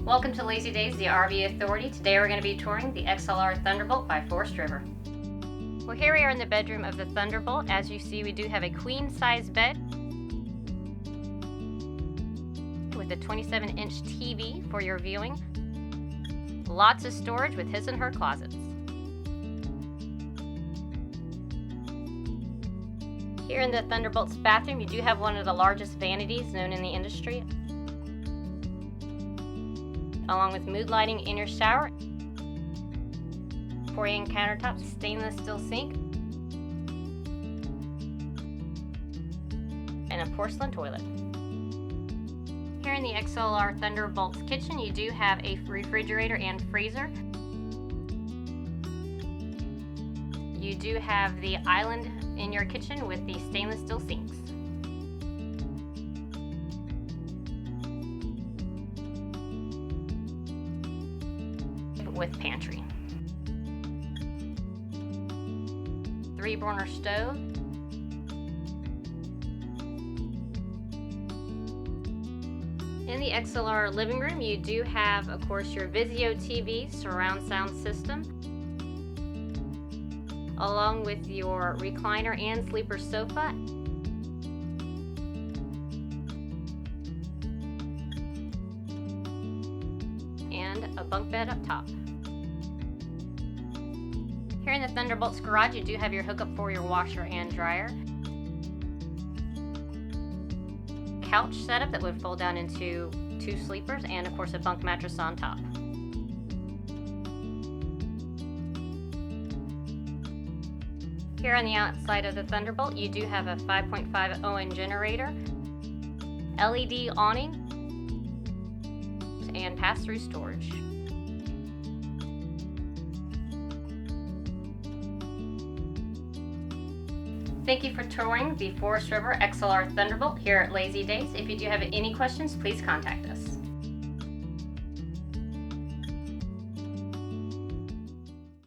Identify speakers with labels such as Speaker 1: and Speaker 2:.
Speaker 1: Welcome to Lazydays, the RV Authority. Today we're going to be touring the XLR Thunderbolt by Forest River. Well, here we are in the bedroom of the Thunderbolt. As you see, we do have a queen-size bed with a 27-inch TV for your viewing. Lots of storage with his and her closets. Here in the Thunderbolt's bathroom, you do have one of the largest vanities known in the industry, along with mood lighting in your shower, 4-inch countertops, stainless steel sink, and a porcelain toilet. Here in the XLR Thunderbolt's kitchen, you do have a refrigerator and freezer. You do have the island in your kitchen with the stainless steel sinks. With pantry. 3-burner stove. In the XLR living room, you do have, of course, your Vizio TV surround sound system, along with your recliner and sleeper sofa, and a bunk bed up top. Here in the Thunderbolt's garage, you do have your hookup for your washer and dryer. Couch setup that would fold down into 2 sleepers, and of course a bunk mattress on top. Here on the outside of the Thunderbolt, you do have a 5.5 Ohm generator, LED awning, and pass-through storage. Thank you for touring the Forest River XLR Thunderbolt here at Lazydays. If you do have any questions, please contact us.